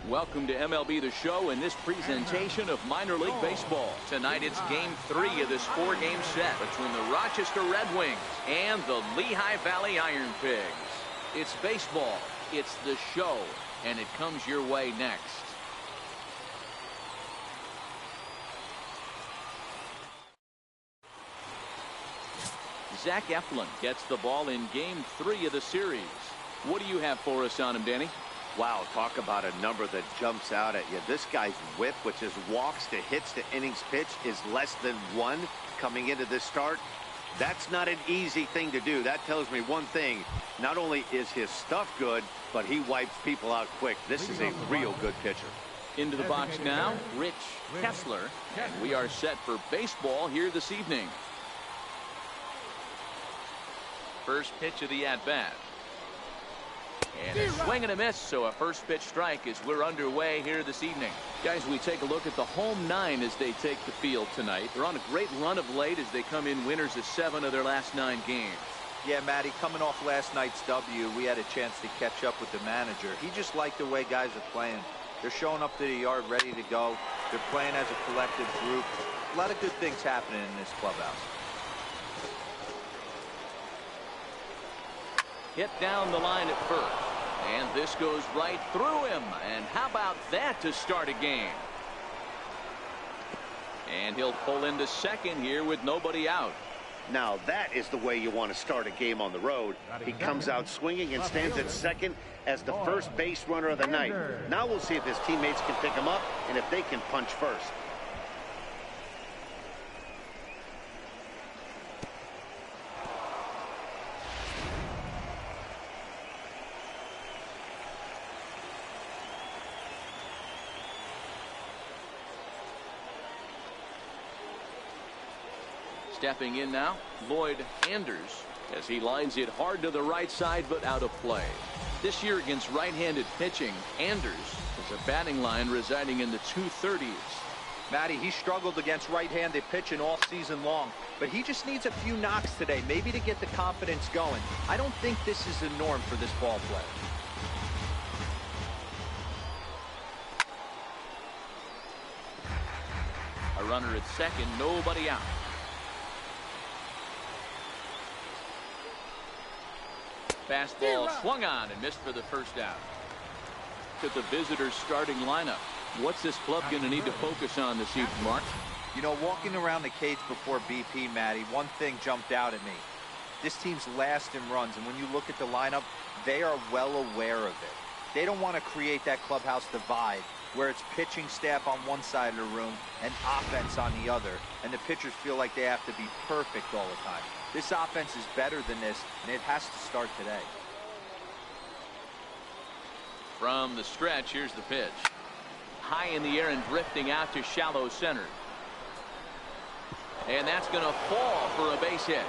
Welcome to MLB The Show and this presentation of minor league baseball. Tonight it's Game 3 of this 4-game set between the Rochester Redwings and the Lehigh Valley Iron Pigs. It's baseball, it's the show, and it comes your way next. Zach Eflin gets the ball in Game 3 of the series. What do you have for us on him, Danny? Wow, talk about a number that jumps out at you. This guy's whip, which is walks to hits to innings pitch, is less than 1 coming into this start. That's not an easy thing to do. That tells me one thing. Not only is his stuff good, but he wipes people out quick. This is a real good pitcher. Into the box now, Rich Kessler. And we are set for baseball here this evening. First pitch of the at-bat. And a swing and a miss, so a first pitch strike as we're underway here this evening. Guys, we take a look at the home 9 as they take the field tonight. They're on a great run of late as they come in winners of 7 of their last 9 games. Yeah, Matty, coming off last night's W, we had a chance to catch up with the manager. He just liked the way guys are playing. They're showing up to the yard ready to go. They're playing as a collective group. A lot of good things happening in this clubhouse. Hit down the line at first. And this goes right through him. And how about that to start a game? And he'll pull into second here with nobody out. Now that is the way you want to start a game on the road. He comes out swinging and stands at second as the first base runner of the night. Now we'll see if his teammates can pick him up and if they can punch first. Stepping in now, Lloyd Anders, as he lines it hard to the right side but out of play. This year against right-handed pitching, Anders has a batting line residing in the 230s. Matty, he struggled against right-handed pitching all season long, but he just needs a few knocks today, maybe to get the confidence going. I don't think this is the norm for this ball player. A runner at second, nobody out. Fastball swung on and missed for the first out. Look at the visitors' starting lineup. What's this club going to need to focus on this evening, Mark? You know, walking around the cage before BP, Matty, one thing jumped out at me. This team's last in runs, and when you look at the lineup, they are well aware of it. They don't want to create that clubhouse divide where it's pitching staff on one side of the room and offense on the other, and the pitchers feel like they have to be perfect all the time. This offense is better than this, and it has to start today. From the stretch, here's the pitch. High in the air and drifting out to shallow center. And that's going to fall for a base hit.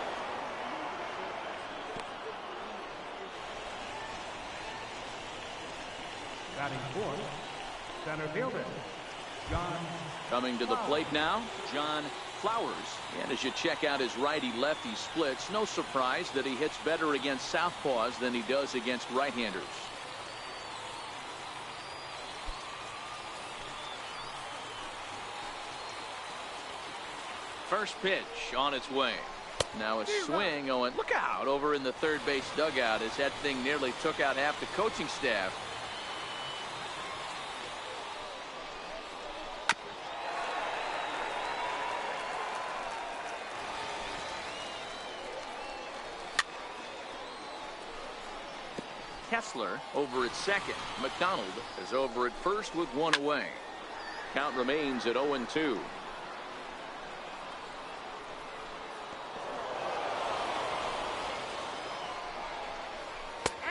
Batting fourth, center fielder, John. Coming to the plate now, John Flowers. And as you check out his righty-lefty splits, no surprise that he hits better against southpaws than he does against right-handers. First pitch on its way. Now a swing going, look out, over in the third base dugout as that thing nearly took out half the coaching staff. Kessler over at second. McDonald is over at first with 1 away. Count remains at 0-2.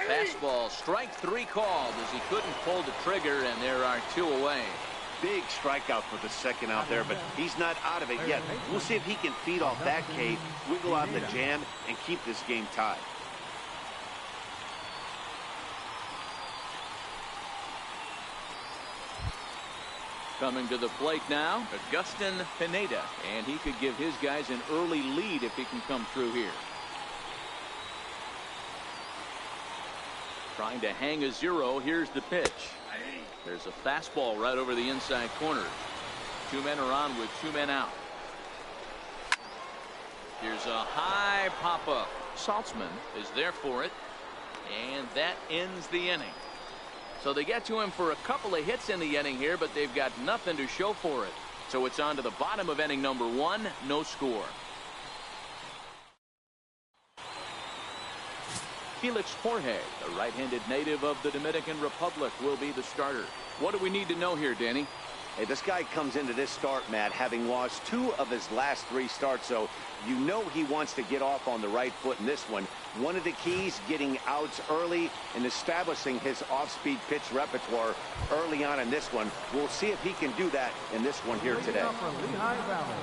Fastball, strike 3 called as he couldn't pull the trigger, and there are 2 away. Big strikeout for the second out there, but he's not out of it yet. We'll see if he can feed off that K, wiggle out the jam, and keep this game tied. Coming to the plate now, Augustin Pineda, and he could give his guys an early lead if he can come through here. Trying to hang a 0. Here's the pitch. There's a fastball right over the inside corner. 2 men are on with 2 men out. Here's a high pop-up. Saltzman is there for it, and that ends the inning. So they get to him for a couple of hits in the inning here, but they've got nothing to show for it. So it's on to the bottom of inning number 1. No score. Felix Jorge, the right-handed native of the Dominican Republic, will be the starter. What do we need to know here, Danny? Hey, this guy comes into this start, Matt, having lost 2 of his last 3 starts, so you know he wants to get off on the right foot in this one. One of the keys, getting outs early and establishing his off-speed pitch repertoire early on in this one. We'll see if he can do that in this one here today.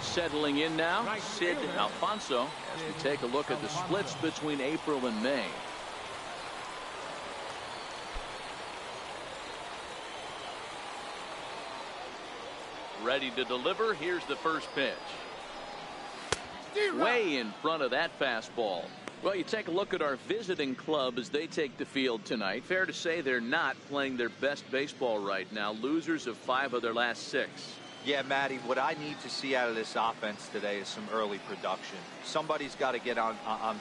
Settling in now, Sid Alfonso, as we take a look at the splits between April and May. Ready to deliver. Here's the first pitch. Way in front of that fastball. Well, you take a look at our visiting club as they take the field tonight. Fair to say they're not playing their best baseball right now. Losers of 5 of their last 6. Yeah, Matty, what I need to see out of this offense today is some early production. Somebody's got to get on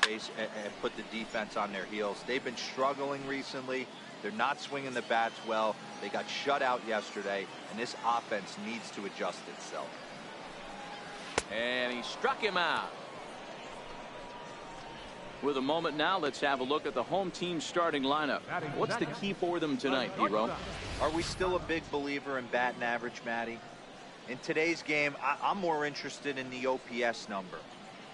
base and put the defense on their heels. They've been struggling recently. They're not swinging the bats well. They got shut out yesterday, and this offense needs to adjust itself. And he struck him out. With a moment now, let's have a look at the home team starting lineup. What's the key for them tonight, Hero? Are we still a big believer in batting average, Matty? In today's game, I'm more interested in the OPS number.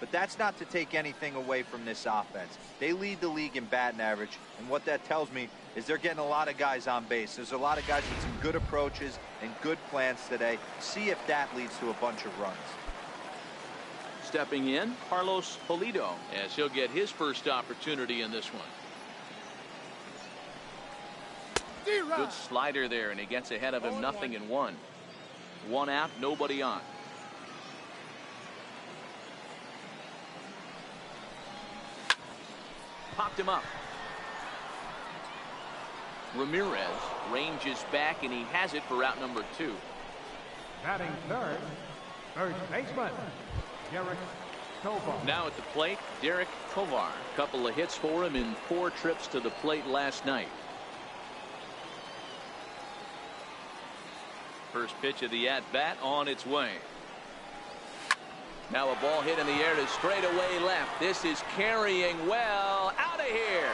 But that's not to take anything away from this offense. They lead the league in batting average, and what that tells me is they're getting a lot of guys on base. There's a lot of guys with some good approaches and good plans today. See if that leads to a bunch of runs. Stepping in, Carlos Pulido, as he'll get his first opportunity in this one. Good slider there, and he gets ahead of him, 0-1. 1 out, nobody on. Popped him up. Ramirez ranges back, and he has it for out number 2. Batting third, first baseman, Derek Tovar. Now at the plate, Derek Tovar. Couple of hits for him in 4 trips to the plate last night. First pitch of the at-bat on its way. Now a ball hit in the air to straightaway left. This is carrying well. Out of here.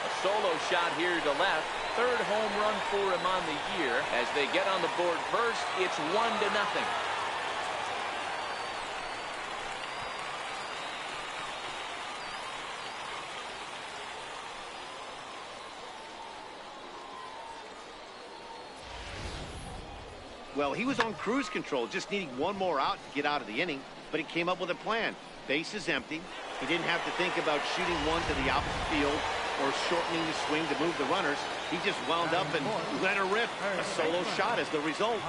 A solo shot here to left. 3rd home run for him on the year. As they get on the board first, it's 1-0. Well, he was on cruise control, just needing 1 more out to get out of the inning, but he came up with a plan. Base is empty. He didn't have to think about shooting one to the opposite field or shortening the swing to move the runners. He just wound up and let her rip. A solo shot is the result.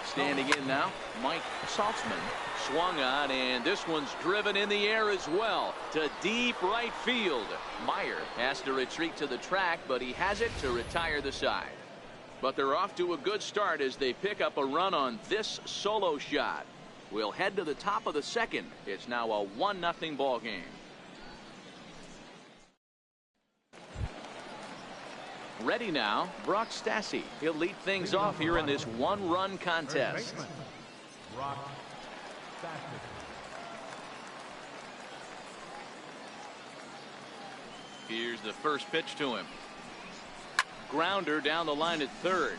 Standing in now, Mike Saltzman. Swung on, and this one's driven in the air as well to deep right field. Meyer has to retreat to the track, but he has it to retire the side. But they're off to a good start as they pick up a run on this solo shot. We'll head to the top of the 2nd. It's now a 1-0 ball game. Ready now, Brock Stassi. He'll lead things off here in this 1-run contest. Here's the first pitch to him. Grounder down the line at 3rd.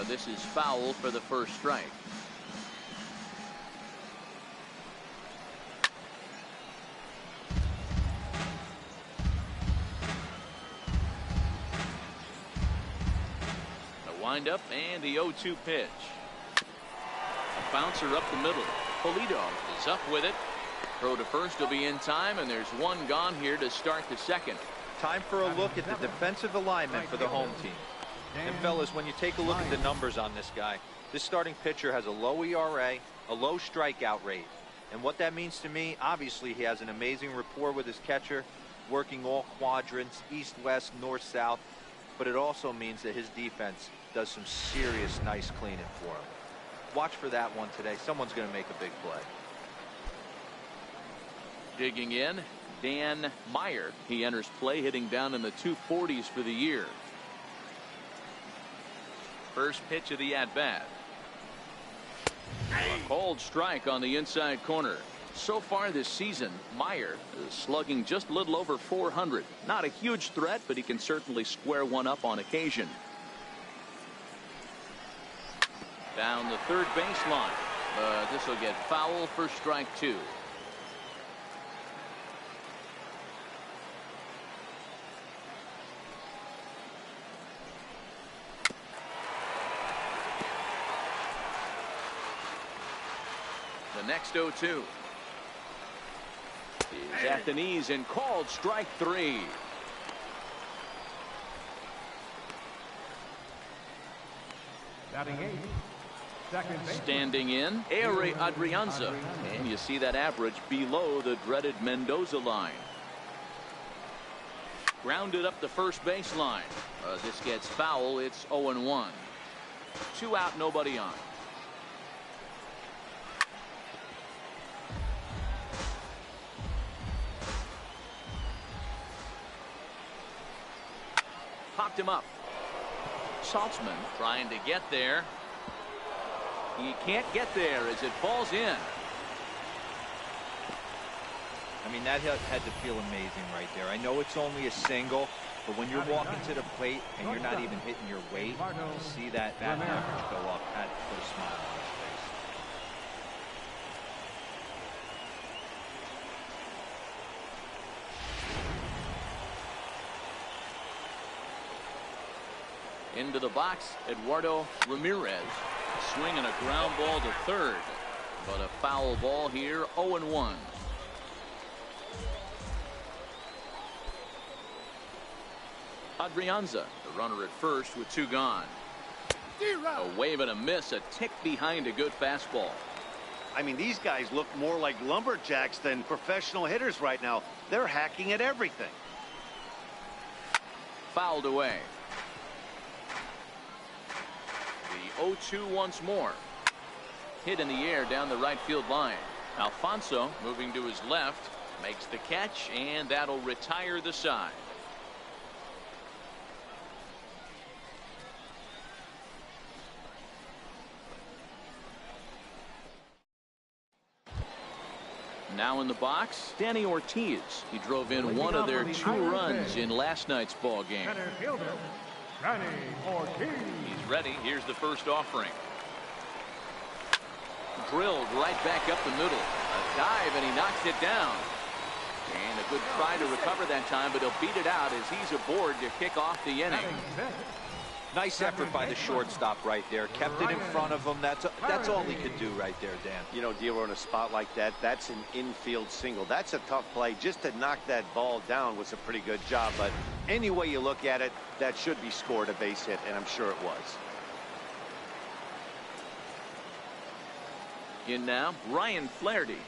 This is foul for the first strike. The windup and the 0-2 pitch. A bouncer up the middle. Pulido is up with it. Throw to first will be in time, and there's 1 gone here to start the 2nd. Time for a look at the defensive alignment for the home team. And fellas, when you take a look at the numbers on this guy, This starting pitcher has a low ERA, a low strikeout rate. And what that means to me, obviously he has an amazing rapport with his catcher, working all quadrants, east, west, north, south. But it also means that his defense does some serious nice cleaning for him. Watch for that one today. Someone's going to make a big play. Digging in, Dan Meyer. He enters play hitting down in the 240s for the year. First pitch of the at-bat. A cold strike on the inside corner. So far this season, Meyer is slugging just a little over 400. Not a huge threat, but he can certainly square one up on occasion. Down the third baseline. This will get foul for strike 2. The next 0-2 is at the knees and called strike 3. Batting 8th, second baseman. Standing in, Adrianza. And you see that average below the dreaded Mendoza line. Grounded up the first baseline. This gets foul. It's 0-1. 2 out, nobody on. Popped him up. Saltzman trying to get there. He can't get there as it falls in. I mean, that had to feel amazing right there. I know it's only a single, but when you're walking to the plate and you're not even hitting your weight, to see that average go up had to put a smile on his face. Into the box, Eduardo Ramirez swinging a ground ball to third, but a foul ball here. 0-1. Adrianza, the runner at first with 2 gone. A wave and a miss, a tick behind a good fastball. I mean, these guys look more like lumberjacks than professional hitters right now. They're hacking at everything. Fouled away. The 0-2 once more. Hit in the air down the right field line. Alfonso moving to his left, makes the catch, and that'll retire the side. Now in the box, Danny Ortiz. He drove in one of their 2 runs in last night's ball game. Center fielder, Danny Ortiz. He's ready. Here's the first offering. Drilled right back up the middle. A dive, and he knocks it down. And a good try to recover that time, but he'll beat it out as he's aboard to kick off the inning. Nice effort by the shortstop right there. Kept it in front of him. That's all he could do right there, Dan. You know, D'Lo, in a spot like that, that's an infield single. That's a tough play. Just to knock that ball down was a pretty good job. But any way you look at it, that should be scored a base hit, and I'm sure it was. In now, Ryan Flaherty.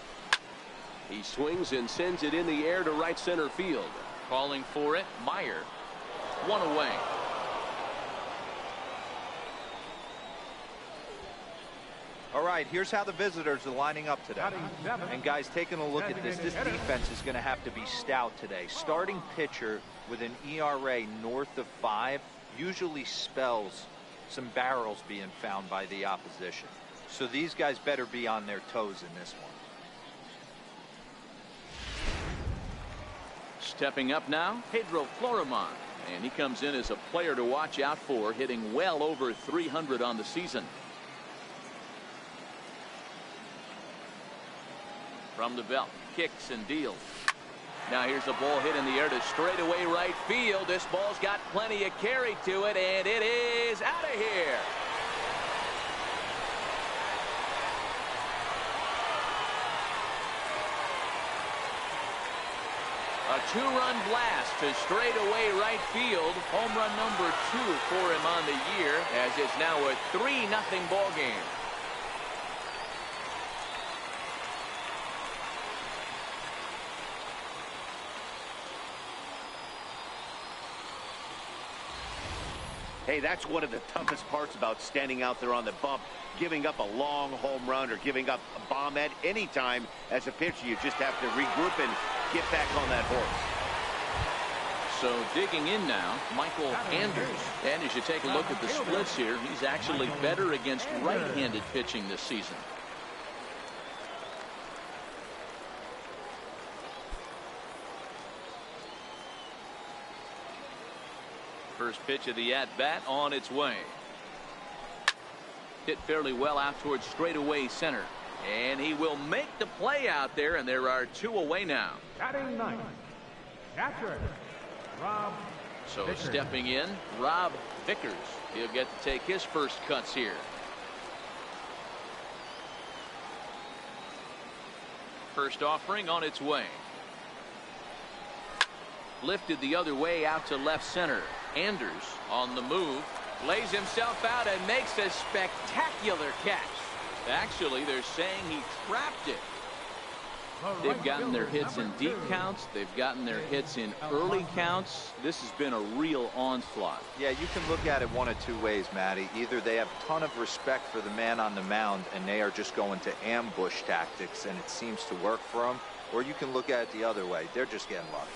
He swings and sends it in the air to right center field. Calling for it, Meyer. 1 away. All right, here's how the visitors are lining up today. And guys, taking a look at this defense is going to have to be stout today. Starting pitcher with an ERA north of 5 usually spells some barrels being found by the opposition. So these guys better be on their toes in this one. Stepping up now, Pedro Florimon. And he comes in as a player to watch out for, hitting well over 300 on the season. From the belt, kicks and deals. Now here's a ball hit in the air to straightaway right field. This ball's got plenty of carry to it, and it is out of here. A two-run blast to straightaway right field. Home run number 2 for him on the year, as it's now a 3-0 ball game. Hey, that's one of the toughest parts about standing out there on the bump. Giving up a long home run or giving up a bomb at any time as a pitcher. You just have to regroup and get back on that horse. So digging in now, Michael Anders. And as you take a look at the splits here, he's actually better against right-handed pitching this season. First pitch of the at-bat on its way. Hit fairly well out towards straightaway center. And he will make the play out there, and there are 2 away now. Batting ninth, catcher, Rob. So Vickers. Stepping in, Rob Vickers. He'll get to take his first cuts here. First offering on its way. Lifted the other way out to left center. Anders on the move, lays himself out and makes a spectacular catch. Actually, they're saying he trapped it. They've gotten their hits in deep counts. They've gotten their hits in early counts. This has been a real onslaught. Yeah, you can look at it one of 2 ways, Matty. Either they have a ton of respect for the man on the mound and they are just going to ambush tactics and it seems to work for them, or you can look at it the other way. They're just getting lucky.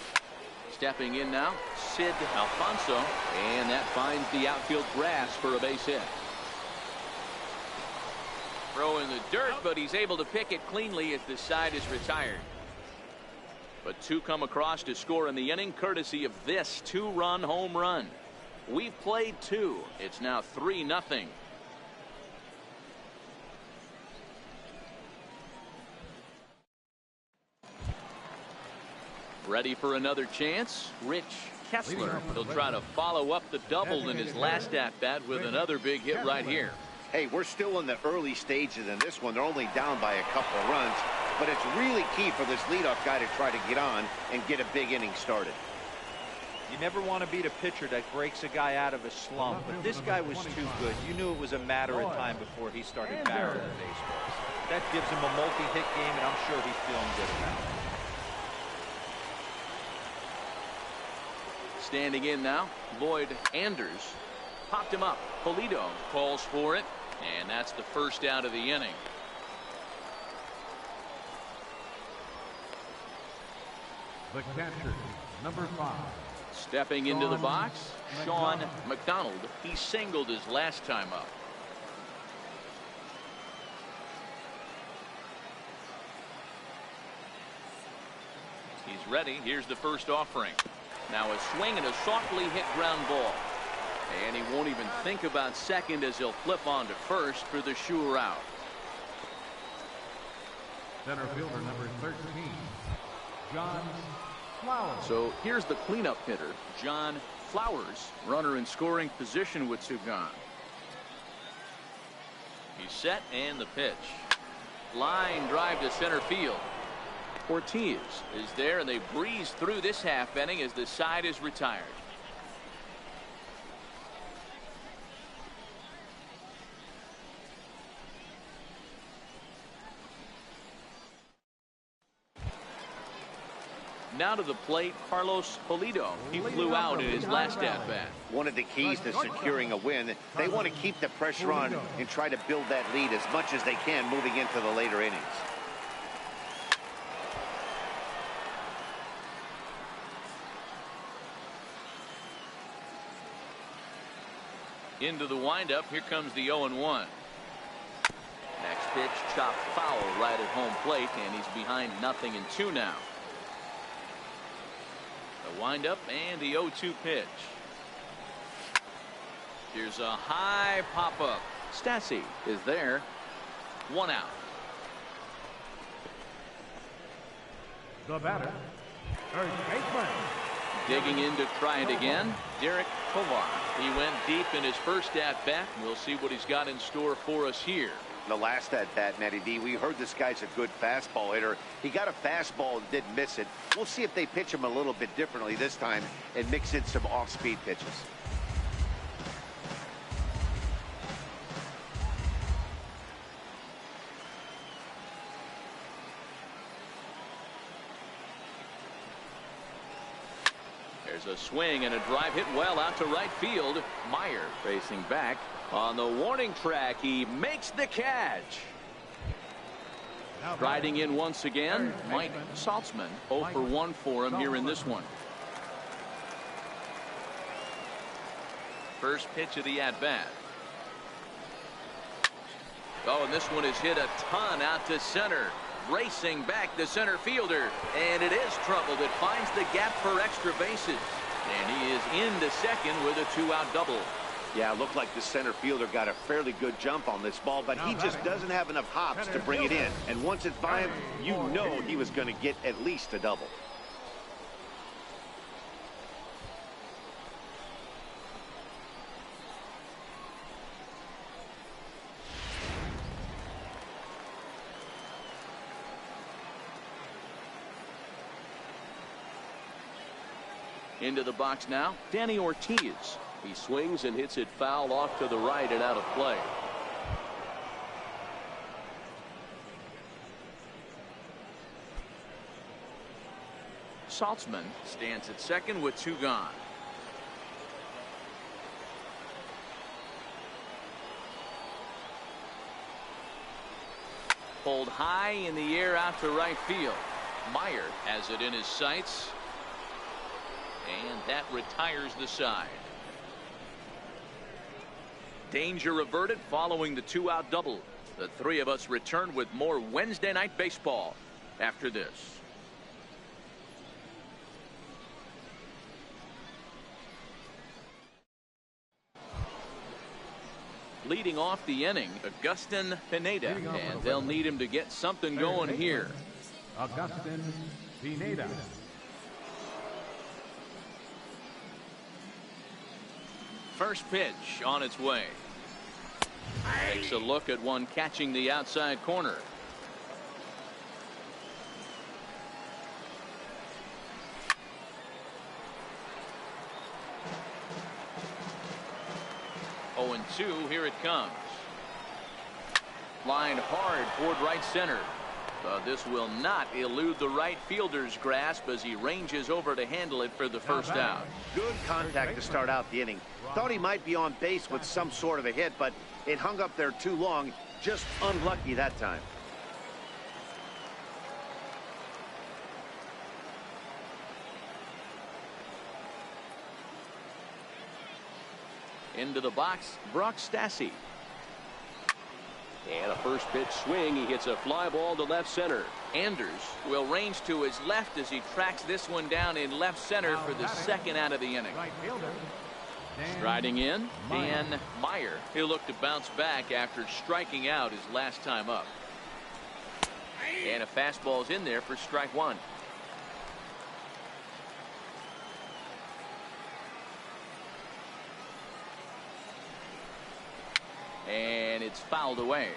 Stepping in now, Sid Alfonso, and that finds the outfield grass for a base hit. Throw in the dirt, but he's able to pick it cleanly as the side is retired. But 2 come across to score in the inning, courtesy of this 2-run home run. We've played 2. It's now 3-0. Ready for another chance? Rich Kessler. He'll try to follow up the double in his last at-bat with another big hit right here. Hey, we're still in the early stages in this one. They're only down by a couple of runs, but it's really key for this leadoff guy to try to get on and get a big inning started. You never want to beat a pitcher that breaks a guy out of a slump, but this guy was too good. You knew it was a matter of time before he started barreling baseballs. That gives him a multi-hit game, and I'm sure he's feeling good about it. Standing in now, Lloyd Anders. Popped him up. Polito calls for it, and that's the first out of the inning. The catcher, number 5. Stepping into the box, Sean McDonald. He singled his last time up. He's ready. Here's the first offering. Now a swing and a softly hit ground ball. And he won't even think about second as he'll flip on to first for the sure out. Center fielder number 13, John Flowers. So here's the cleanup hitter, John Flowers. Runner in scoring position with 2 gone. He's set and the pitch. Line drive to center field. Ortiz is there, and they breeze through this half inning as the side is retired. Now to the plate, Carlos Polito. He flew out in his last at-bat. One of the keys to securing a win, they want to keep the pressure on and try to build that lead as much as they can moving into the later innings. Into the windup. Here comes the 0-1. Next pitch, chopped foul right at home plate, and he's behind 0-2 now. The windup and the 0-2 pitch. Here's a high pop-up. Stassi is there. 1 out. The batter, third baseman. Digging in to try it again, Derek Kovar. He went deep in his first at-bat. We'll see what he's got in store for us here. The last at-bat, Matty D, we heard this guy's a good fastball hitter. He got a fastball and didn't miss it. We'll see if they pitch him a little bit differently this time and mix in some off-speed pitches. There's a swing and a drive hit well out to right field. Meyer racing back on the warning track. He makes the catch. Riding in once again, Mike Saltzman. 0 for 1 for him here in this one. First pitch of the at-bat. Oh, and this one is hit a ton out to center. Racing back the center fielder, and it is troubled. It finds the gap for extra bases, and he is into second with a 2-out double. Yeah, it looked like the center fielder got a fairly good jump on this ball, but he just doesn't have enough hops to bring it in. And once it's by him, you know he was going to get at least a double. Into the box now, Danny Ortiz. He swings and hits it foul off to the right and out of play. Saltzman stands at second with 2 gone. Pulled high in the air out to right field. Meyer has it in his sights. And that retires the side. Danger averted following the 2-out double. The three of us return with more Wednesday Night Baseball after this. Leading off the inning, Agustin Pineda, and they'll need him to get something going here. Agustin Pineda. First pitch on its way. Takes a look at one catching the outside corner. Oh, and 2, here it comes. Lined hard toward right center. But this will not elude the right fielder's grasp as he ranges over to handle it for the first out. Good contact to start out the inning. Thought he might be on base with some sort of a hit, but it hung up there too long. Just unlucky that time. Into the box, Brock Stassi. And a first pitch swing. He hits a fly ball to left center. Anders will range to his left as he tracks this one down in left center for the second out of the inning. Right fielder. Striding in, Dan Meyer. He'll look to bounce back after striking out his last time up. And a fastball's in there for strike 1. And it's fouled away.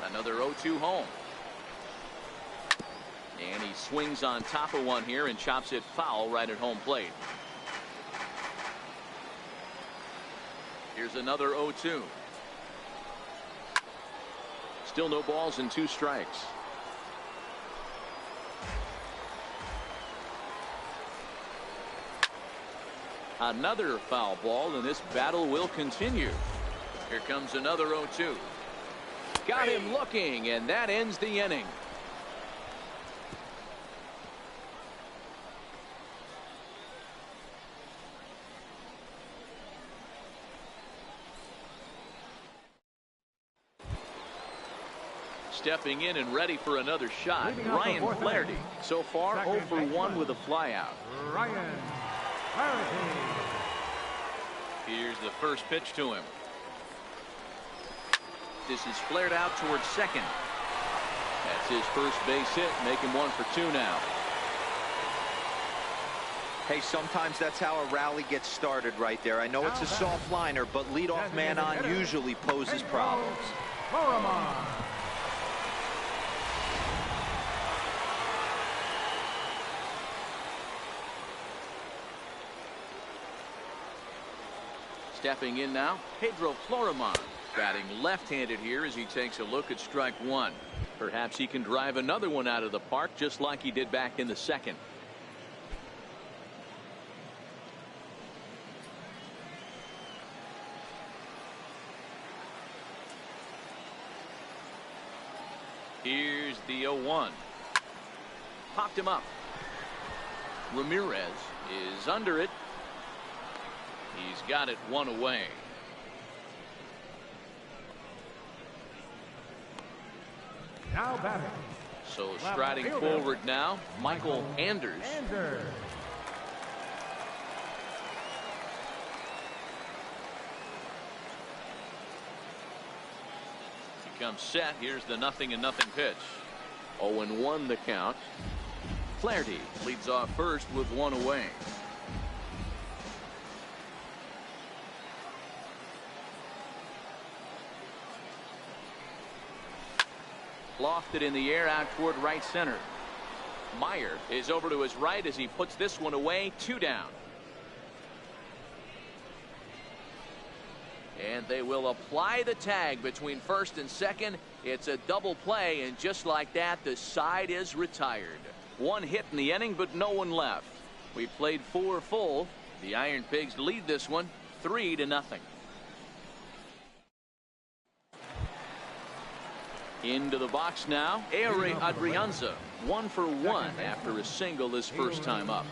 Another 0-2 home. And he swings on top of one here and chops it foul right at home plate. Here's another 0-2. Still no balls and 2 strikes. Another foul ball, and this battle will continue. Here comes another 0-2. Got him looking, and that ends the inning. Stepping in and ready for another shot, Ryan Flaherty. So far, 0 for 1 with a flyout. Ryan Flaherty. Here's the first pitch to him. This is flared out towards second. That's his first base hit, making 1 for 2 now. Hey, sometimes that's how a rally gets started right there. I know it's a soft liner, but leadoff man on usually poses problems. Stepping in now, Pedro Florimon, batting left-handed here as he takes a look at strike 1. Perhaps he can drive another one out of the park just like he did back in the second. Here's the 0-1. Popped him up. Ramirez is under it. He's got it 1 away. Now batting. So striding forward now, Michael Anders. He comes set. Here's the 0-0 pitch. 0-1 the count. Flaherty leads off first with 1 away. Lofted in the air out toward right center. Meyer is over to his right as he puts this one away. 2 down. And they will apply the tag between first and second. It's a double play, and just like that, the side is retired. 1 hit in the inning, but no one left. We played 4 full. The Iron Pigs lead this one 3-0. Into the box now, Ehire Adrianza, 1 for 1 after a single his first time up.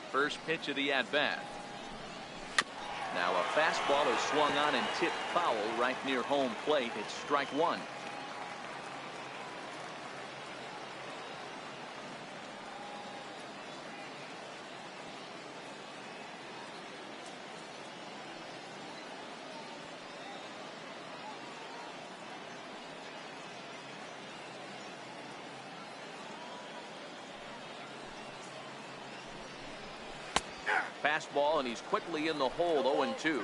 First pitch of the at-bat. Now a fastball is swung on and tipped foul right near home plate. It's strike 1. Fastball, and he's quickly in the hole. 0-2.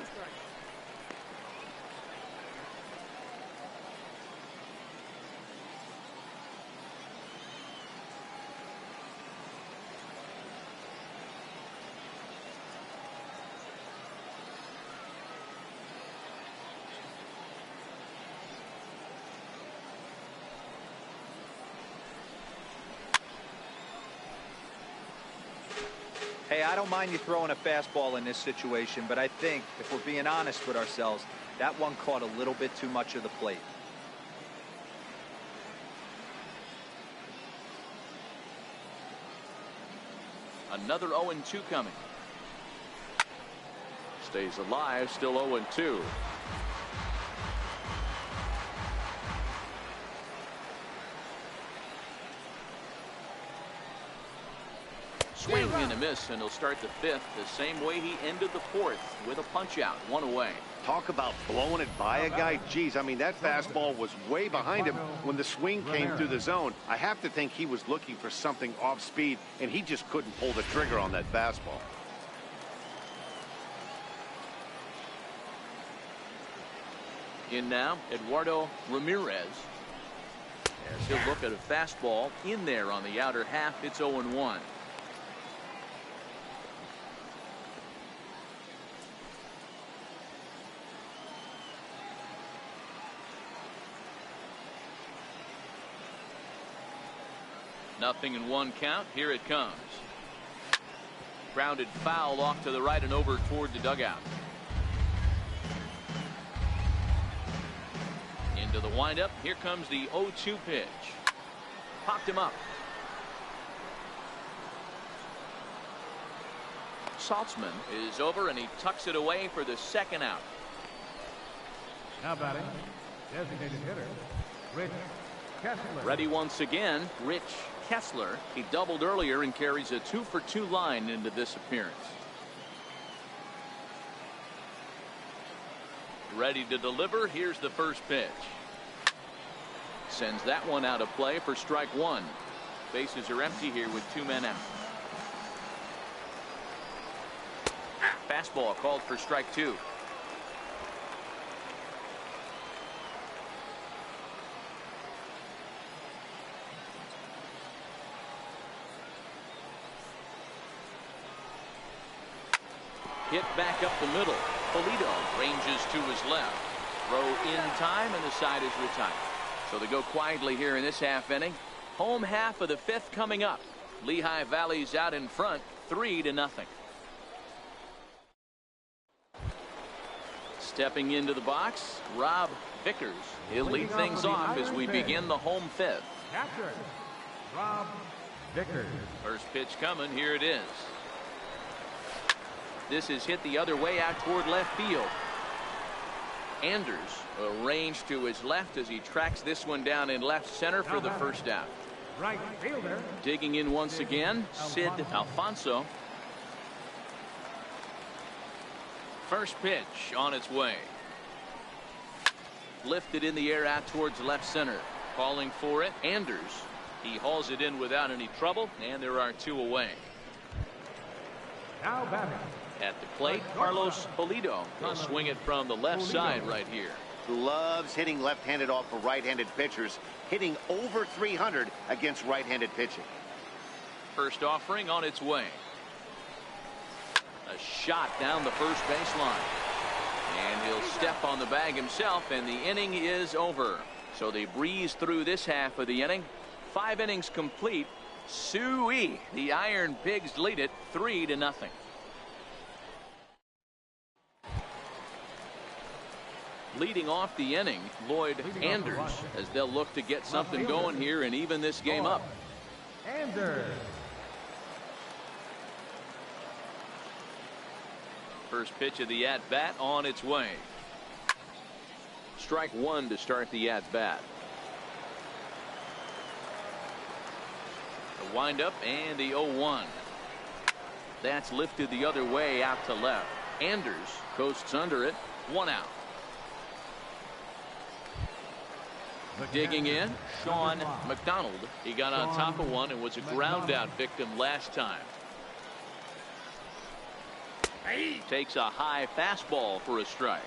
Hey, I don't mind you throwing a fastball in this situation, but I think if we're being honest with ourselves, that one caught a little bit too much of the plate. Another 0-2 coming. Stays alive, still 0-2. Swing and a miss, and he'll start the 5th the same way he ended the 4th with a punch out. 1 away. Talk about blowing it by a guy. Geez, I mean, that fastball was way behind him when the swing came through the zone. I have to think he was looking for something off speed, and he just couldn't pull the trigger on that fastball. In now, Eduardo Ramirez. As he'll look at a fastball in there on the outer half. It's 0-1. Nothing in 1 count. Here it comes. Grounded foul off to the right and over toward the dugout. Into the windup. Here comes the 0-2 pitch. Popped him up. Saltzman is over, and he tucks it away for the 2nd out. Now batting, designated hitter, Rich Kessler. Ready once again, Rich Kessler. He doubled earlier and carries a 2-for-2 line into this appearance. Ready to deliver. Here's the first pitch. Sends that one out of play for strike one. Bases are empty here with 2 men out. Fastball called for strike 2. Hit back up the middle. Polito ranges to his left. Throw in time, and the side is retired. So they go quietly here in this half inning. Home half of the 5th coming up. Lehigh Valley's out in front, 3-0. Stepping into the box, Rob Vickers. He'll lead things off as we begin the home 5th. Catcher, Rob Vickers. First pitch coming. Here it is. This is hit the other way out toward left field. Anders arranged to his left as he tracks this one down in left center for the first out. Right fielder. Digging in once again, Sid Alfonso. First pitch on its way. Lifted in the air out towards left center. Calling for it, Anders. He hauls it in without any trouble, and there are 2 away. Now batting. At the plate, Carlos Polito. He'll swing it from the left side right here. Loves hitting left-handed off of right-handed pitchers, hitting over 300 against right-handed pitching. First offering on its way. A shot down the first baseline. And he'll step on the bag himself, and the inning is over. So they breeze through this half of the inning. 5 innings complete. Suey. The Iron Pigs lead it 3-0. Leading off the inning, Lloyd Anders, as they'll look to get something going here and even this game up. Anders. First pitch of the at-bat on its way. Strike 1 to start the at-bat. The windup and the 0-1. That's lifted the other way out to left. Anders coasts under it. 1 out. Digging in, Sean McDonald. He got on top of one and was a ground out victim last time. Takes a high fastball for a strike.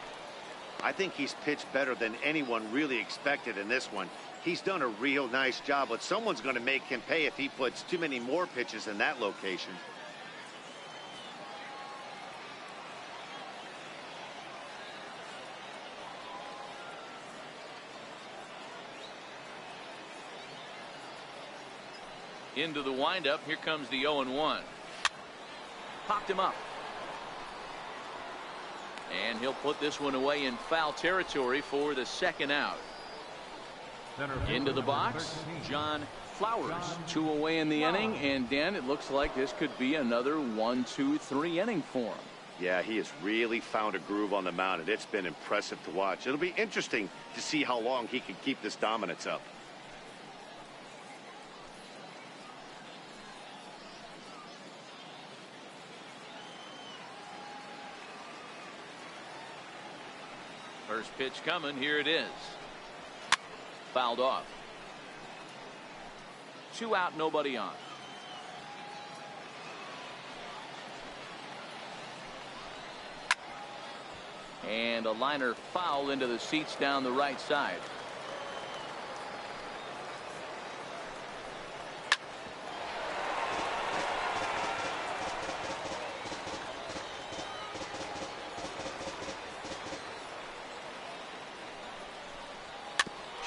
I think he's pitched better than anyone really expected in this one. He's done a real nice job, but someone's going to make him pay if he puts too many more pitches in that location. Into the windup. Here comes the 0-1. Popped him up. And he'll put this one away in foul territory for the second out. Into the box, John Flowers. 2 away in the inning, and Dan, it looks like this could be another 1-2-3 inning for him. Yeah, he has really found a groove on the mound, and it's been impressive to watch. It'll be interesting to see how long he can keep this dominance up. First pitch coming. Here it is. Fouled off. 2 out, nobody on. And a liner foul into the seats down the right side.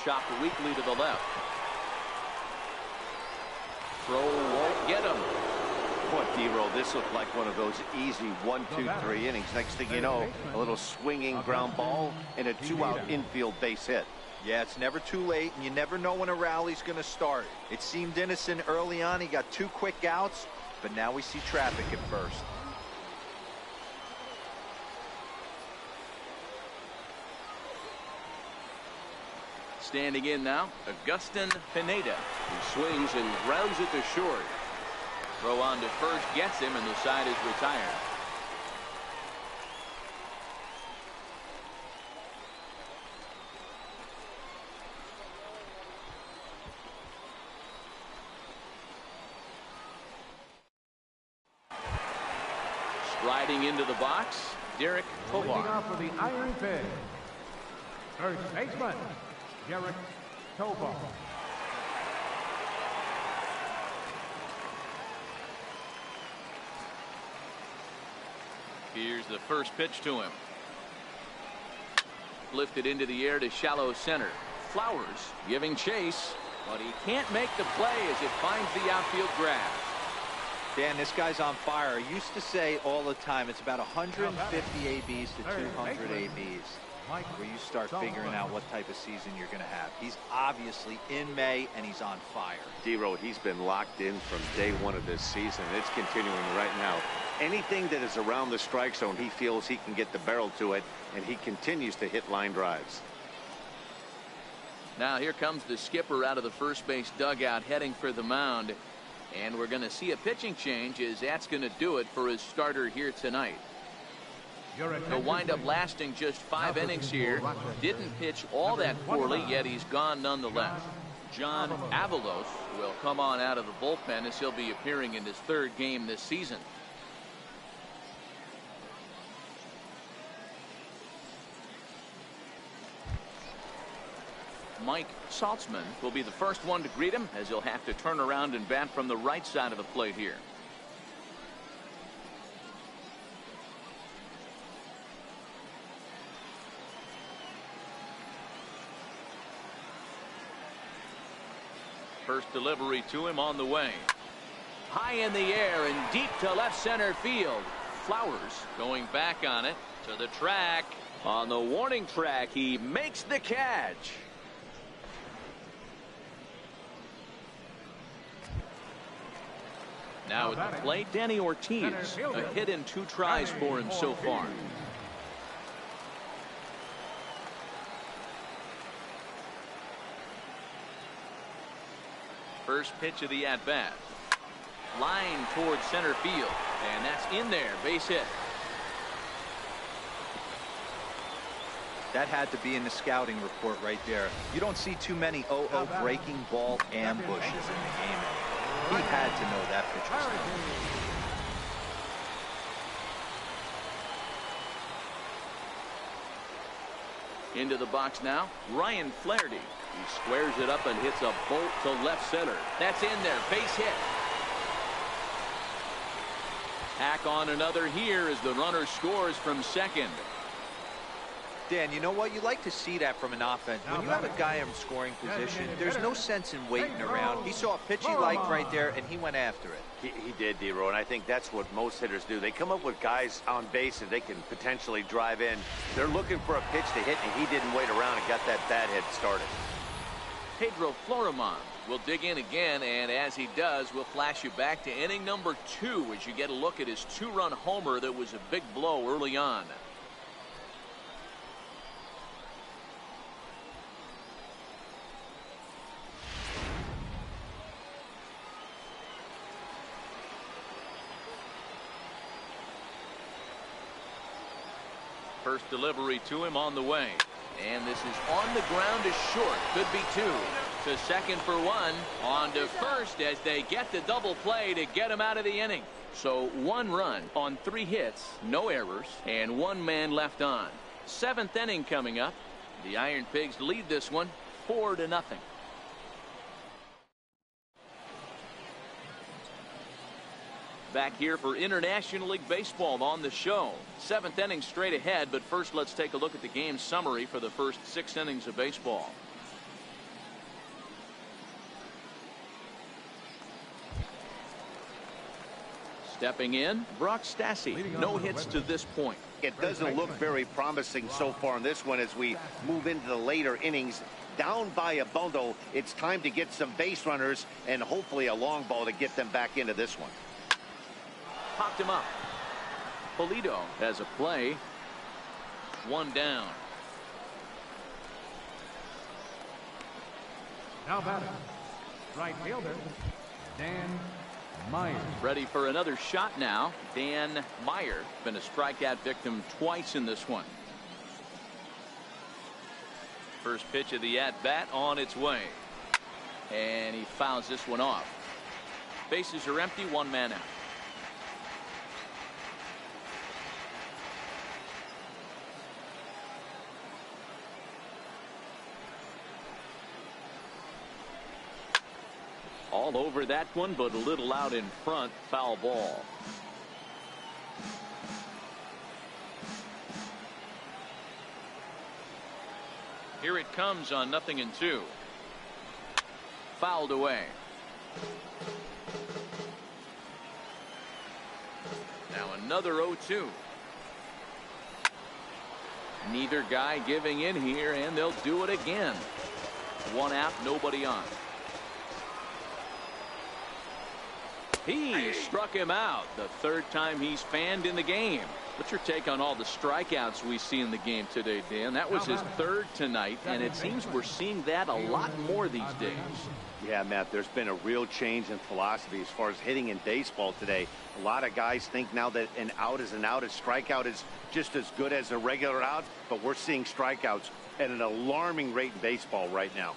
Chopped weakly to the left. Throw won't get him. Boy, D-Roll, this looked like one of those easy 1-2-3 innings. Next thing you know, a little swinging ground ball and a 2-out infield base hit. Yeah, it's never too late, and you never know when a rally's going to start. It seemed innocent early on. He got 2 quick outs, but now we see traffic at first. Standing in now, Augustin Pineda. He swings and grounds it to short. Throw on to first gets him, and the side is retired. Striding into the box, Derek Leading Tovar. off for the Iron Pigs, first baseman, Derek Tovar. Here's the first pitch to him. Lifted into the air to shallow center. Flowers giving chase, but he can't make the play as it finds the outfield grass. Dan, this guy's on fire. I used to say all the time, it's about 150 ABs to 200 ABs where you start figuring out what type of season you're going to have. He's obviously in May, and he's on fire. D-Road, he's been locked in from day one of this season. It's continuing right now. Anything that is around the strike zone, he feels he can get the barrel to it, and he continues to hit line drives. Now here comes the skipper out of the first base dugout heading for the mound. And we're going to see a pitching change, as that's going to do it for his starter here tonight. He'll wind up lasting just 5 innings here. Didn't pitch all that poorly, yet he's gone nonetheless. John Avalos will come on out of the bullpen as he'll be appearing in his 3rd game this season. Mike Saltzman will be the first one to greet him, as he'll have to turn around and bat from the right side of the plate here. First delivery to him on the way. High in the air and deep to left center field. Flowers going back on it to the track. On the warning track, he makes the catch. Now at the plate, Danny Ortiz. A hit in 2 tries for him so far. First pitch of the at-bat. Line towards center field. And that's in there. Base hit. That had to be in the scouting report right there. You don't see too many 0-0 breaking ball ambushes in the game. He had to know that pitch was coming. Into the box now, Ryan Flaherty. He squares it up and hits a bolt to left center. That's in there. Base hit. Tack on another here as the runner scores from second. Dan, you know what? You like to see that from an offense. When you have a guy in scoring position, there's no sense in waiting around. He saw a pitch he liked right there, and he went after it. He did, D-Row, and I think that's what most hitters do. They come up with guys on base that they can potentially drive in. They're looking for a pitch to hit, and he didn't wait around and got that bat hit started. Pedro Florimon will dig in again, and as he does, we'll flash you back to inning number 2 as you get a look at his 2-run homer that was a big blow early on. First delivery to him on the way. And this is on the ground to short. Could be 2. To second for 1. On to first as they get the double play to get him out of the inning. So 1 run on 3 hits, no errors, and 1 man left on. 7th inning coming up. The Iron Pigs lead this one 4-0. Back here for International League Baseball on the show. 7th inning straight ahead, but first let's take a look at the game summary for the first 6 innings of baseball. Stepping in, Brock Stassi. No hits to this point. It doesn't look very promising so far in this one as we move into the later innings. Down by a bundle, it's time to get some base runners and hopefully a long ball to get them back into this one. Popped him up. Polito has a play. 1 down. Now batting, right fielder, Dan Myers. Ready for another shot now. Dan Meyer, been a strikeout victim twice in this one. First pitch of the at-bat on its way. And he fouls this one off. Bases are empty, one man out. All over that one, but a little out in front. Foul ball. Here it comes on 0-2. Fouled away. Now another 0-2. Neither guy giving in here, and they'll do it again. One out, nobody on. He struck him out, the third time he's fanned in the game. What's your take on all the strikeouts we see in the game today, Dan? That was his third tonight, and it seems we're seeing that a lot more these days. Yeah, Matt, there's been a real change in philosophy as far as hitting in baseball today. A lot of guys think now that an out is an out. A strikeout is just as good as a regular out, but we're seeing strikeouts at an alarming rate in baseball right now.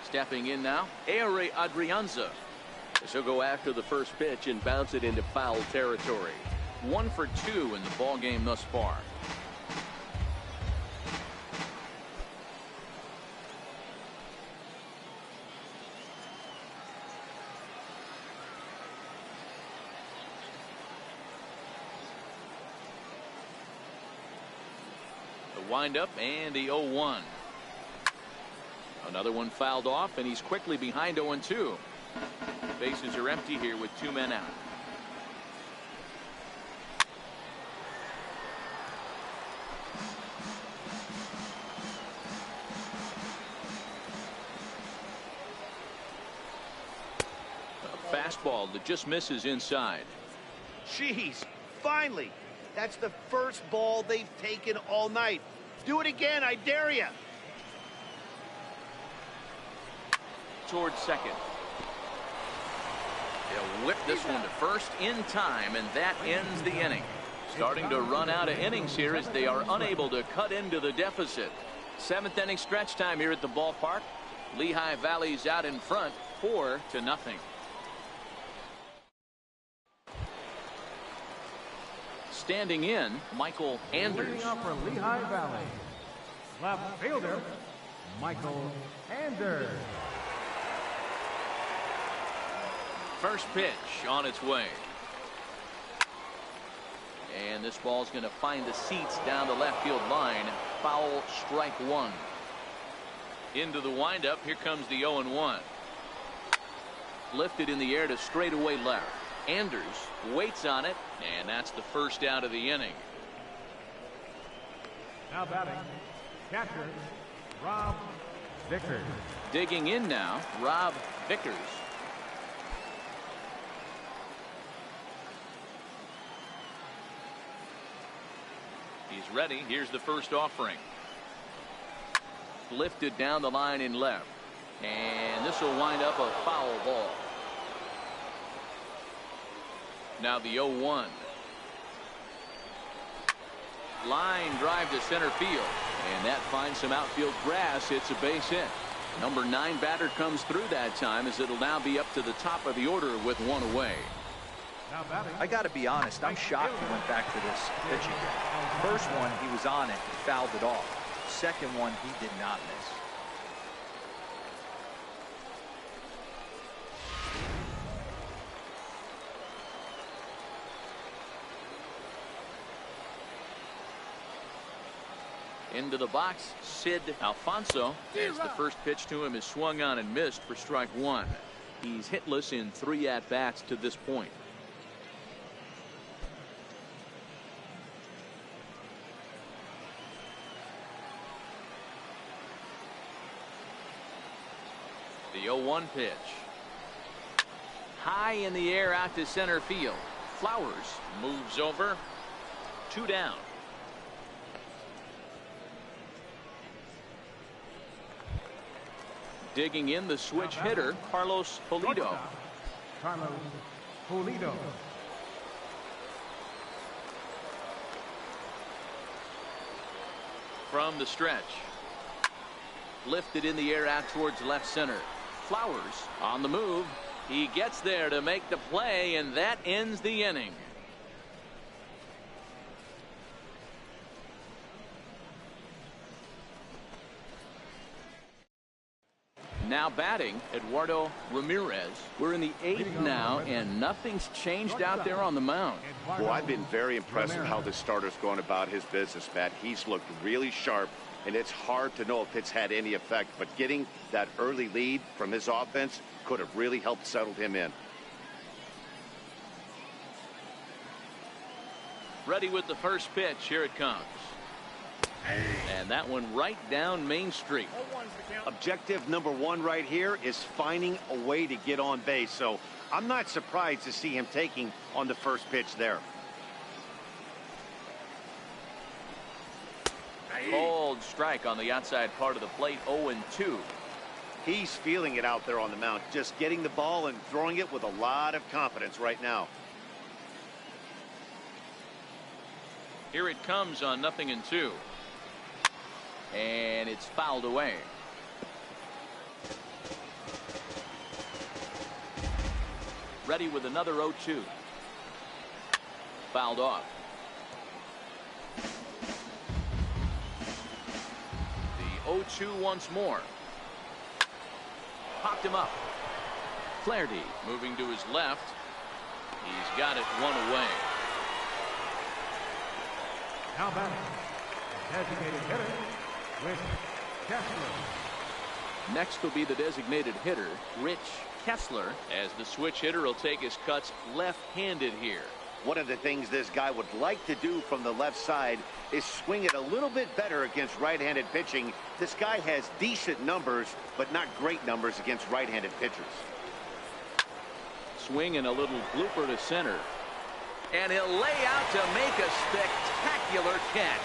Stepping in now, Aire Adrianza. He'll go after the first pitch and bounce it into foul territory. 1 for 2 in the ball game thus far. The windup and the 0-1. Another one fouled off, and he's quickly behind 0-2. Bases are empty here with 2 men out. A fastball that just misses inside. Jeez, finally. That's the first ball they've taken all night. Do it again, I dare you. Towards second. They'll whip this one to first in time, and that ends the inning. Starting to run out of innings here as they are unable to cut into the deficit. 7th inning stretch time here at the ballpark. Lehigh Valley's out in front, 4-0. Standing in, Michael Anders. Leading up for Lehigh Valley, left fielder, Michael Anders. First pitch on its way. And this ball's going to find the seats down the left field line. Foul, strike 1. Into the windup. Here comes the 0-1. Lifted in the air to straightaway left. Anders waits on it, and that's the first out of the inning. Now batting, catcher, Rob Vickers. Digging in now, Rob Vickers. He's ready. Here's the first offering. Lifted down the line in left. And this will wind up a foul ball. Now the 0-1. Line drive to center field. And that finds some outfield grass. It's a base hit. Number 9 batter comes through that time, as it'll now be up to the top of the order with 1 away. I got to be honest, I'm shocked he went back to this pitching. First one, he was on it and fouled it off. Second one, he did not miss. Into the box, Sid Alfonso, as the first pitch to him is swung on and missed for strike 1. He's hitless in 3 at-bats to this point. The 0-1 pitch. High in the air out to center field. Flowers moves over. 2 down. Digging in, the switch hitter, Carlos Pulido. Carlos Pulido. From the stretch. Lifted in the air out towards left center. Flowers on the move. He gets there to make the play, and that ends the inning. Now batting, Eduardo Ramirez. We're in the 8th now, and nothing's changed out there on the mound. Well, I've been very impressed with how this starter's going about his business, Matt. He's looked really sharp, and it's hard to know if it's had any effect. But getting that early lead from his offense could have really helped settle him in. Ready with the first pitch. Here it comes. And that one right down Main Street. Objective number 1 right here is finding a way to get on base. So I'm not surprised to see him taking on the first pitch there. Cold strike on the outside part of the plate. 0-2. He's feeling it out there on the mound, just getting the ball and throwing it with a lot of confidence right now. Here it comes on 0-2. And it's fouled away. Ready with another 0-2. Fouled off. The 0-2 once more. Popped him up. Flaherty moving to his left. He's got it one away. Now batting, designated hitter, Rich Kessler. Next will be the designated hitter, Rich Kessler, as the switch hitter will take his cuts left-handed here. One of the things this guy would like to do from the left side is swing it a little bit better against right-handed pitching. This guy has decent numbers, but not great numbers against right-handed pitchers. Swing and a little blooper to center. And he'll lay out to make a spectacular catch.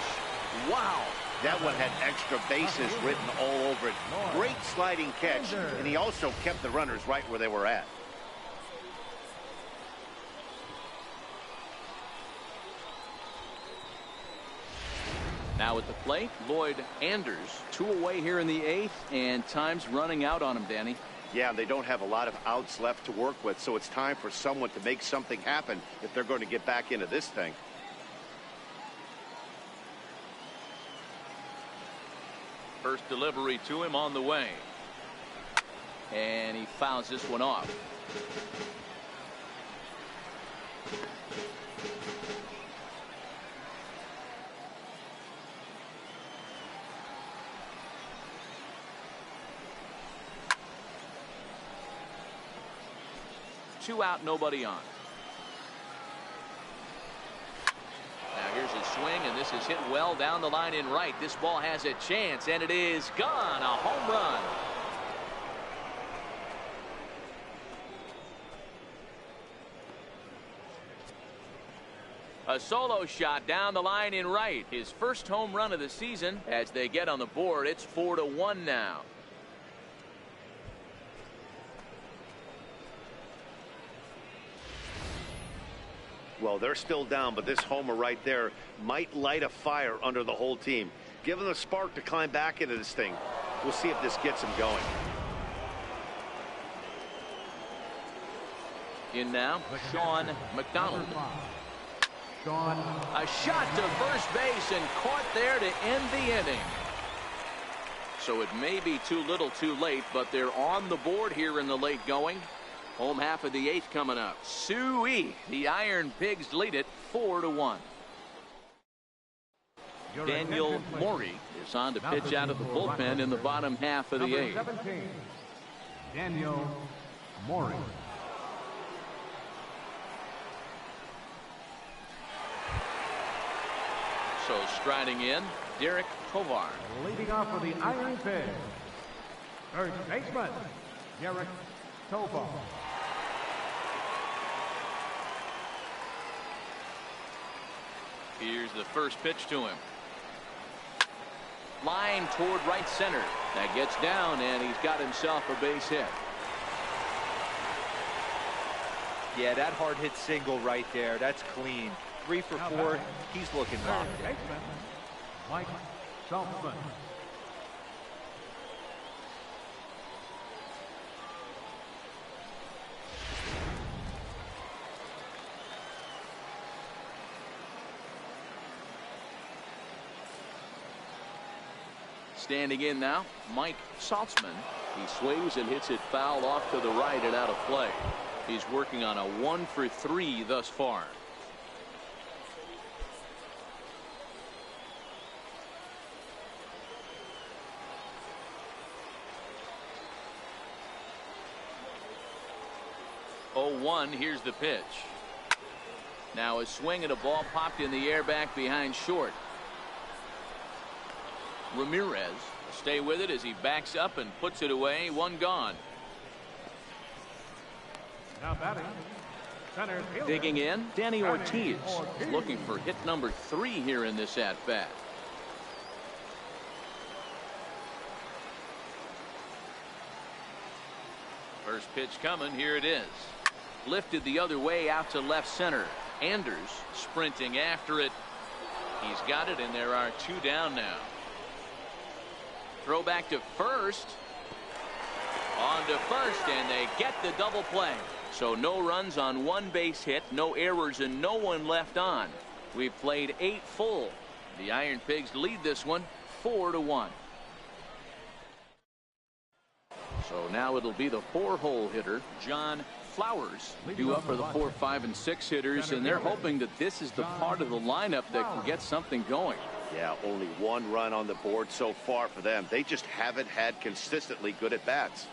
Wow. That one had extra bases written all over it. Great sliding catch, and he also kept the runners right where they were at. Now at the plate, Lloyd Anders. 2 away here in the 8th, and time's running out on him, Danny. Yeah, they don't have a lot of outs left to work with, so it's time for someone to make something happen if they're going to get back into this thing. First delivery to him on the way. And he fouls this one off. Two out, nobody on. Now here's his swing, and this is hit well down the line in right. This ball has a chance, and it is gone. A home run. A solo shot down the line in right. His first home run of the season. As they get on the board, it's 4-1 now. Well, they're still down, but this homer right there might light a fire under the whole team. Give them a spark to climb back into this thing. We'll see if this gets them going. In now, Sean McDonald. A shot to first base and caught there to end the inning. So it may be too little too late, but they're on the board here in the late going. Home half of the 8th coming up. Suey, the Iron Pigs lead it 4-1. Daniel Morey is on to pitch out of the bullpen in the bottom half of the 8th. 17, Daniel Morey. So striding in, Derek Tovar. Leading off for the Iron Pigs, first baseman, Derek Tovar. Here's the first pitch to him. Line toward right center. That gets down, and he's got himself a base hit. Yeah, that hard hit single right there. That's clean. 3 for 4. He's looking locked in. Mike Saltzman. Standing in now, Mike Saltzman. He swings and hits it foul off to the right and out of play. He's working on a 1 for 3 thus far. Oh, 1. Here's the pitch. Now a swing and a ball popped in the air back behind short. Ramirez will stay with it as he backs up and puts it away. 1 gone. Now batting, center fielder. Digging in, Danny Ortiz looking for hit number 3 here in this at bat. First pitch coming. Here it is. Lifted the other way out to left center. Anders sprinting after it. He's got it, and there are 2 down now. Throw back to first. On to first, and they get the double play. So no runs on 1 base hit, no errors, and no one left on. We've played 8 full. The Iron Pigs lead this one 4-1. So now it'll be the 4-hole hitter, John Flowers, due up for the 4, 5, and 6 hitters, and they're hoping that this is the part of the lineup that can get something going. Yeah, only 1 run on the board so far for them. They just haven't had consistently good at bats.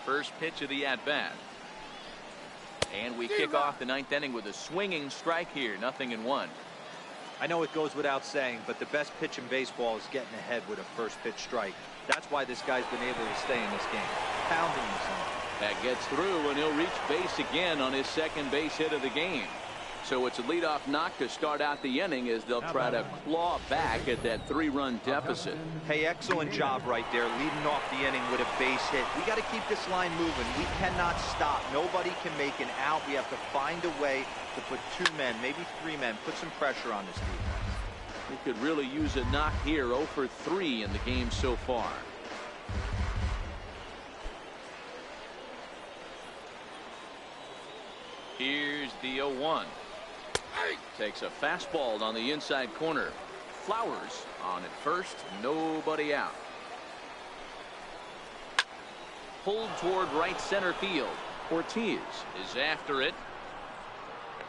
First pitch of the at bat. And we kick off the 9th inning with a swinging strike here. 0-1. I know it goes without saying, but the best pitch in baseball is getting ahead with a first pitch strike. That's why this guy's been able to stay in this game. Pounding himself. That gets through, and he'll reach base again on his 2nd base hit of the game. So it's a leadoff knock to start out the inning as they'll try to claw back at that 3-run deficit. Hey, excellent job right there, leading off the inning with a base hit. We got to keep this line moving. We cannot stop. Nobody can make an out. We have to find a way to put 2 men, maybe 3 men, put some pressure on this defense. We could really use a knock here. 0 for 3 in the game so far. Here's the 0-1. Takes a fastball on the inside corner. Flowers on at first. Nobody out. Pulled toward right center field. Ortiz is after it.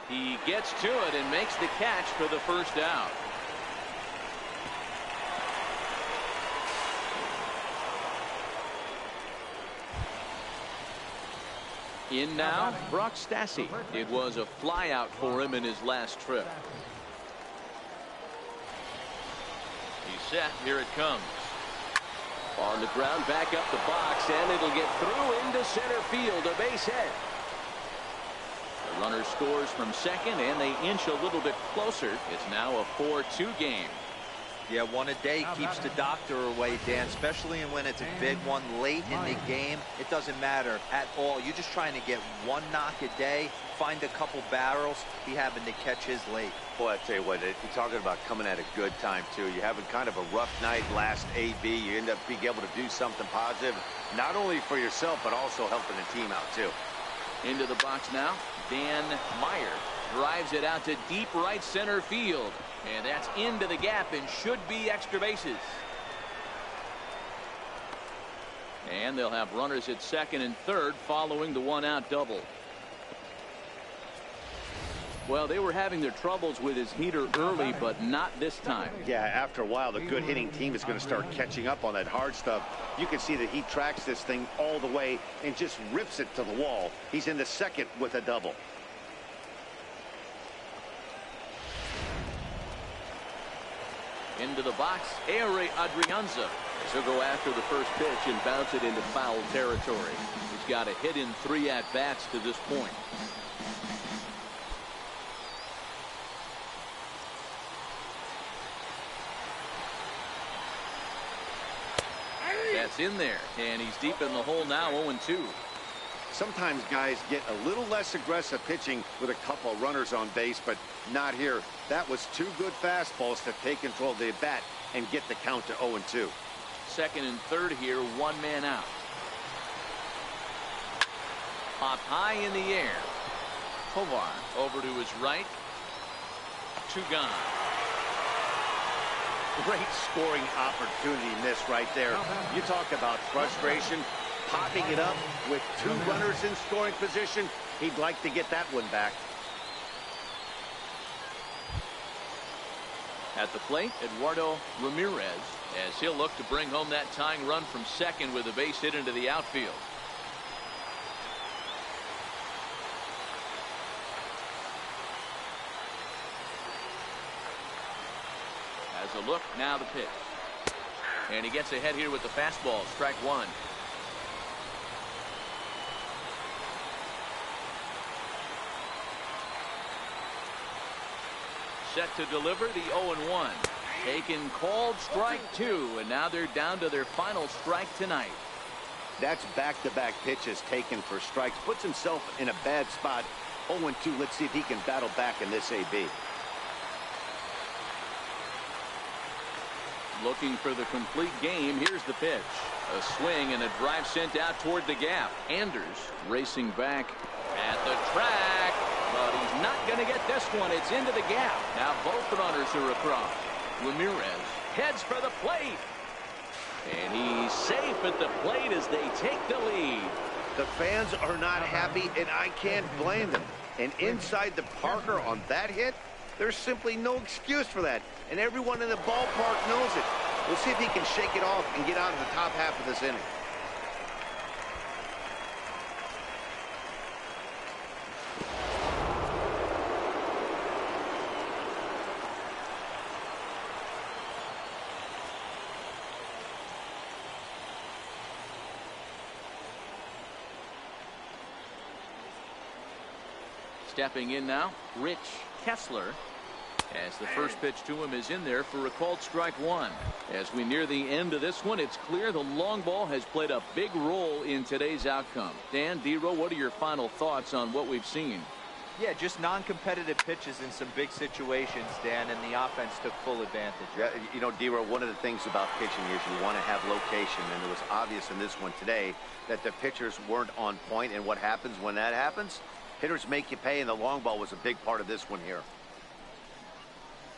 He gets to it and makes the catch for the first out. In now, Brock Stassi. It was a flyout for him in his last trip. He's set. Here it comes. On the ground, back up the box, and it'll get through into center field. A base hit. The runner scores from second, and they inch a little bit closer. It's now a 4-2 game. Yeah, 1 a day keeps the doctor away, Dan, especially when it's a big one late in the game. It doesn't matter at all. You're just trying to get 1 knock a day, find a couple barrels. He happened to catch his late. Boy, I tell you what, you're talking about coming at a good time, too. You're having kind of a rough night last AB. You end up being able to do something positive, not only for yourself, but also helping the team out, too. Into the box now. Dan Meyer drives it out to deep right center field. And that's into the gap and should be extra bases. And they'll have runners at second and third following the 1-out double. Well, they were having their troubles with his heater early, but not this time. Yeah, after a while, the good hitting team is going to start catching up on that hard stuff. You can see that he tracks this thing all the way and just rips it to the wall. He's in the second with a double. Into the box, Ehire Adrianza. He'll go after the first pitch and bounce it into foul territory. He's got a hit in 3 at-bats to this point. That's in there, and he's deep in the hole now, 0-2. Sometimes guys get a little less aggressive pitching with a couple of runners on base, but not here. That was 2 good fastballs to take control of the bat and get the count to 0-2. Second and third here, 1 man out. Popped high in the air. Tovar over to his right. 2 gone. Great scoring opportunity missed right there. You talk about frustration, popping it up with 2 runners in scoring position. He'd like to get that one back. At the plate, Eduardo Ramirez, as he'll look to bring home that tying run from second with a base hit into the outfield. As a look, now the pitch. And he gets ahead here with the fastball, strike 1. Set to deliver the 0-1. Taken, called, strike 2, and now they're down to their final strike tonight. That's back-to-back pitches taken for strikes. Puts himself in a bad spot. 0-2. Let's see if he can battle back in this AB. Looking for the complete game. Here's the pitch. A swing and a drive sent out toward the gap. Anders racing back at the track, but he's not going to get this one. It's into the gap. Now both runners are across. Ramirez heads for the plate, and he's safe at the plate as they take the lead. The fans are not happy, and I can't blame them. And inside the Parker on that hit, there's simply no excuse for that. And everyone in the ballpark knows it. We'll see if he can shake it off and get out of the top half of this inning. Stepping in now, Rich Kessler, as the first pitch to him is in there for a called strike 1. As we near the end of this one, it's clear the long ball has played a big role in today's outcome. Dan, D-Row, what are your final thoughts on what we've seen? Yeah, just non-competitive pitches in some big situations, Dan, and the offense took full advantage. Yeah, you know, D-Row, one of the things about pitching is you want to have location, and it was obvious in this one today that the pitchers weren't on point, and what happens when that happens? Hitters make you pay, and the long ball was a big part of this one here.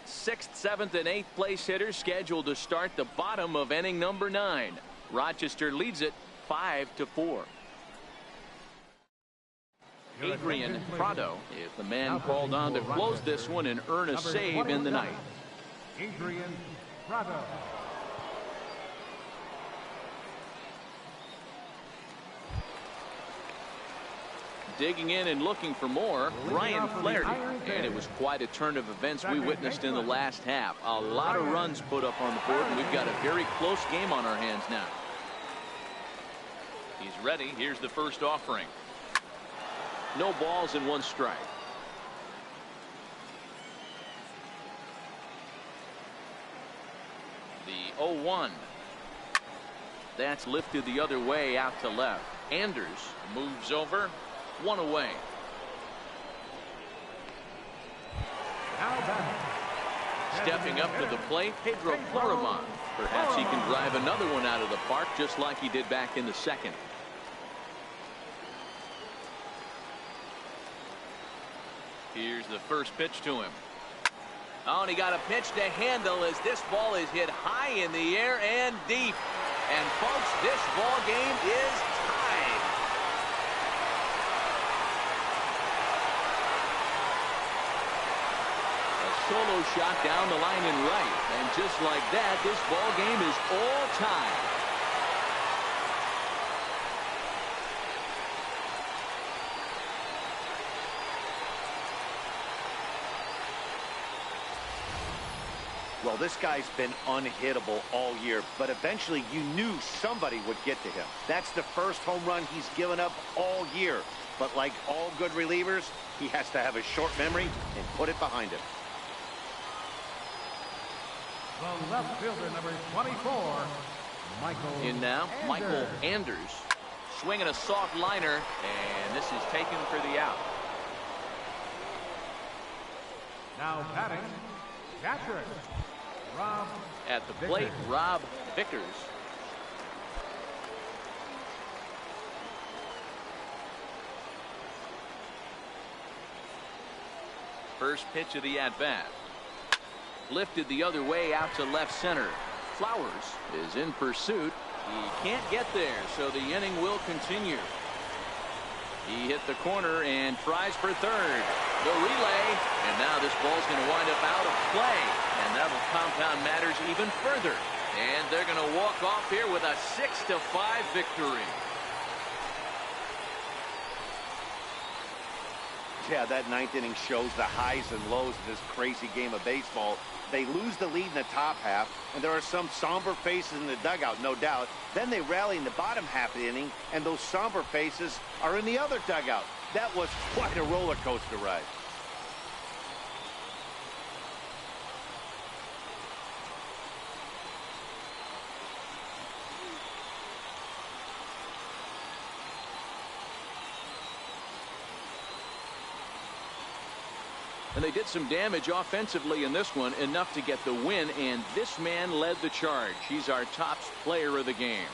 6th, 7th, and 8th place hitters scheduled to start the bottom of inning number 9. Rochester leads it 5-4. Adrian Prado is the man called on to close this one and earn a save in the ninth. Adrian Prado. Digging in and looking for more, Ryan Flaherty. And it was quite a turn of events we witnessed in the last half. A lot of runs put up on the board, and we've got a very close game on our hands now. He's ready. Here's the first offering. No balls and 1 strike. The 0-1. That's lifted the other way out to left. Anders moves over. 1 away. Stepping up to the plate, Pedro Floriman. Perhaps he can drive another one out of the park just like he did back in the second. Here's the first pitch to him. Oh, and he got a pitch to handle as this ball is hit high in the air and deep. And folks, this ball game is tied. Solo shot down the line and right, and just like that, this ball game is all tied. Well, this guy's been unhittable all year, but eventually you knew somebody would get to him. That's the first home run he's given up all year. But like all good relievers, he has to have a short memory and put it behind him. The left fielder, number 24, Michael. In now, Michael Anders. Swinging a soft liner, and this is taken for the out. Now batting, catcher, Rob. At the plate, Vickers. Rob Vickers. First pitch of the at-bat. Lifted the other way out to left center. Flowers is in pursuit. He can't get there, so the inning will continue. He hit the corner and tries for third. The relay, and now this ball's going to wind up out of play, and that'll compound matters even further. And they're going to walk off here with a 6-5 victory. Yeah, that ninth inning shows the highs and lows of this crazy game of baseball. They lose the lead in the top half, and there are some somber faces in the dugout, no doubt. Then they rally in the bottom half of the inning, and those somber faces are in the other dugout. That was quite a roller coaster ride. And they did some damage offensively in this one, enough to get the win, and this man led the charge. He's our top player of the game.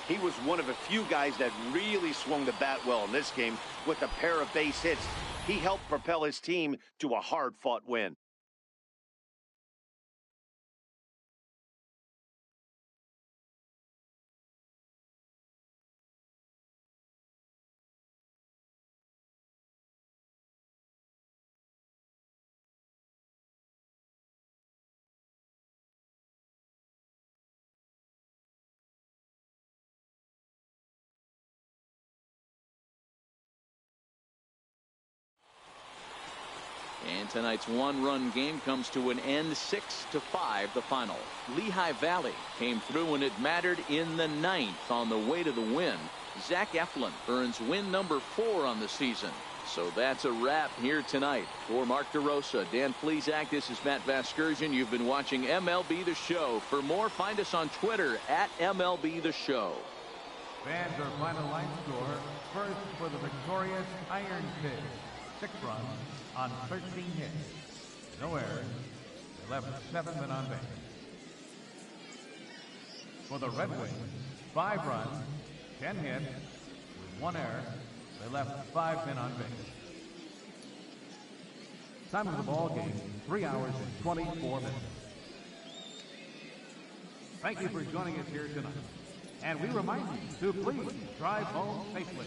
He was one of a few guys that really swung the bat well in this game with a pair of base hits. He helped propel his team to a hard-fought win. And tonight's one-run game comes to an end, 6-5 the final. Lehigh Valley came through when it mattered in the ninth on the way to the win. Zach Eflin earns win number 4 on the season. So that's a wrap here tonight. For Mark DeRosa, Dan Plesac, this is Matt Vasgersian. You've been watching MLB The Show. For more, find us on Twitter at MLB The Show. Fans, our final line score. First for the victorious Iron Pigs. 6 runs on 13 hits. No errors. They left 7 men on base. For the Red Wings, 5 runs, 10 hits, with 1 error. They left 5 men on base. Time of the ball game, 3 hours and 24 minutes. Thank you for joining us here tonight. And we remind you to please drive home safely.